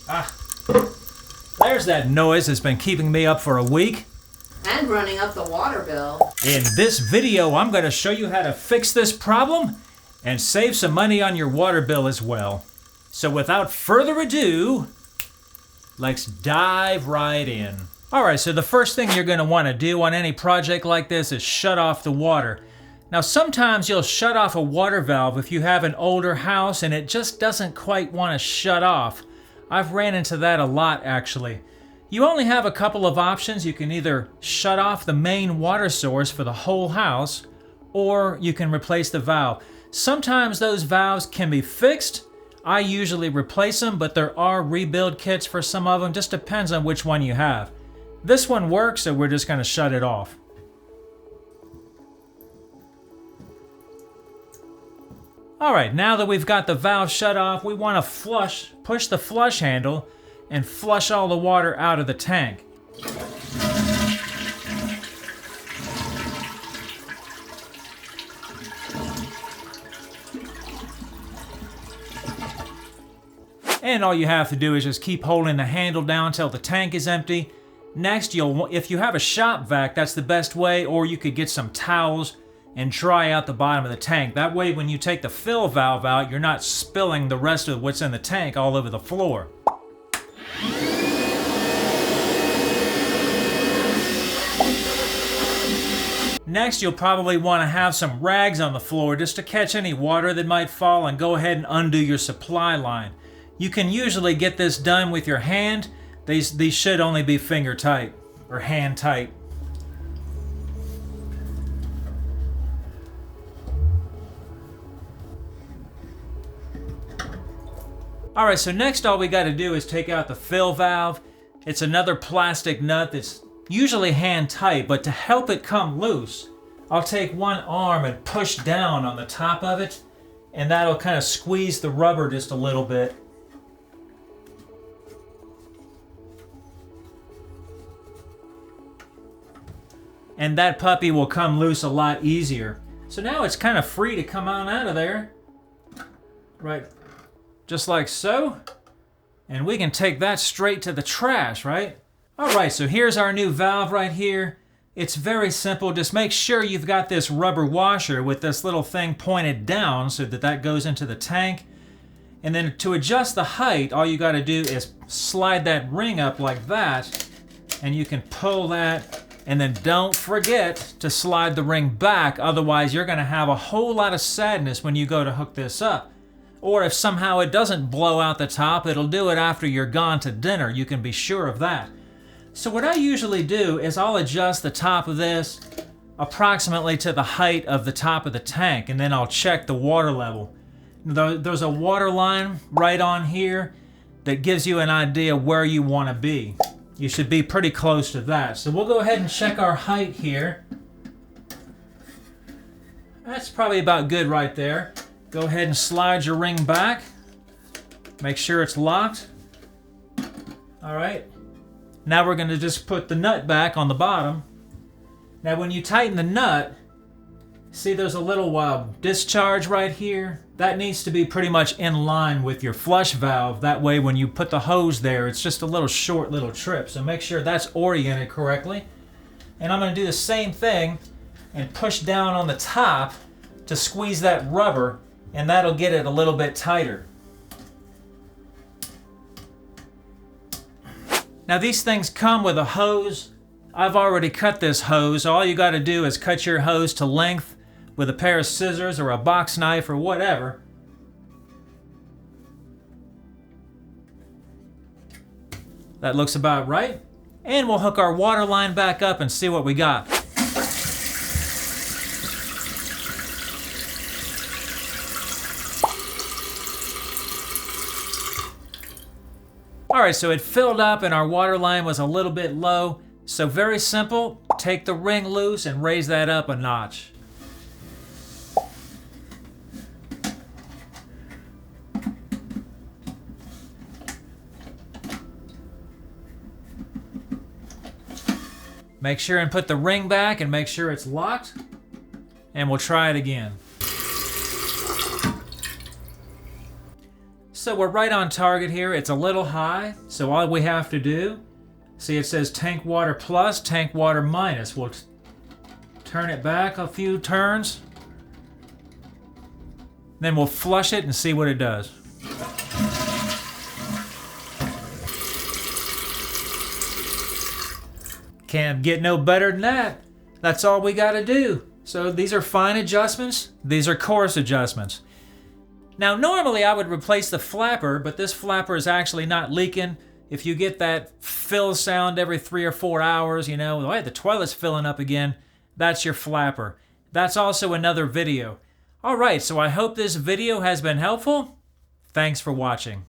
There's that noise that's been keeping me up for a week. And running up the water bill. In this video, I'm going to show you how to fix this problem and save some money on your water bill as well. So without further ado, let's dive right in. Alright, so the first thing you're going to want to do on any project like this is shut off the water. Now sometimes you'll shut off a water valve if you have an older house and it just doesn't quite want to shut off. I've ran into that a lot actually. You only have a couple of options. You can either shut off the main water source for the whole house, or you can replace the valve. Sometimes those valves can be fixed. I usually replace them, but there are rebuild kits for some of them. Just depends on which one you have. This one works, so we're just going to shut it off. Alright, now that we've got the valve shut off, we want to push the flush handle and flush all the water out of the tank. And all you have to do is just keep holding the handle down until the tank is empty. Next, if you have a shop vac, that's the best way, or you could get some towels and dry out the bottom of the tank. That way when you take the fill valve out, you're not spilling the rest of what's in the tank all over the floor. Next, you'll probably want to have some rags on the floor just to catch any water that might fall and go ahead and undo your supply line. You can usually get this done with your hand. These should only be finger tight or hand tight. Alright, so next all we got to do is take out the fill valve. It's another plastic nut that's usually hand tight, but to help it come loose, I'll take one arm and push down on the top of it, and that'll kind of squeeze the rubber just a little bit. And that puppy will come loose a lot easier. So now it's kind of free to come on out of there. Right. Just like so. And we can take that straight to the trash, right? Alright, so here's our new valve right here. It's very simple. Just make sure you've got this rubber washer with this little thing pointed down so that that goes into the tank. And then to adjust the height, all you got to do is slide that ring up like that. And you can pull that. And then don't forget to slide the ring back. Otherwise, you're going to have a whole lot of sadness when you go to hook this up. Or if somehow it doesn't blow out the top, it'll do it after you're gone to dinner. You can be sure of that. So what I usually do is I'll adjust the top of this approximately to the height of the top of the tank, and then I'll check the water level. There's a water line right on here that gives you an idea where you want to be. You should be pretty close to that. So we'll go ahead and check our height here. That's probably about good right there. Go ahead and slide your ring back. Make sure it's locked. All right. Now we're going to just put the nut back on the bottom. Now when you tighten the nut, see there's a little discharge right here? That needs to be pretty much in line with your flush valve. That way when you put the hose there, it's just a little short little trip. So make sure that's oriented correctly. And I'm going to do the same thing and push down on the top to squeeze that rubber, and that'll get it a little bit tighter. Now these things come with a hose. I've already cut this hose. All you got to do is cut your hose to length with a pair of scissors or a box knife or whatever. That looks about right. And we'll hook our water line back up and see what we got. Alright, so it filled up and our water line was a little bit low. So very simple, take the ring loose and raise that up a notch. Make sure and put the ring back and make sure it's locked. And we'll try it again. So we're right on target here. It's a little high, so all we have to do, see it says tank water plus, tank water minus. We'll turn it back a few turns. Then we'll flush it and see what it does. Can't get no better than that. That's all we got to do. So these are fine adjustments. These are coarse adjustments. Now normally I would replace the flapper, but this flapper is actually not leaking. If you get that fill sound every 3 or 4 hours, you know, hey, the toilet's filling up again, that's your flapper. That's also another video. Alright, so I hope this video has been helpful. Thanks for watching.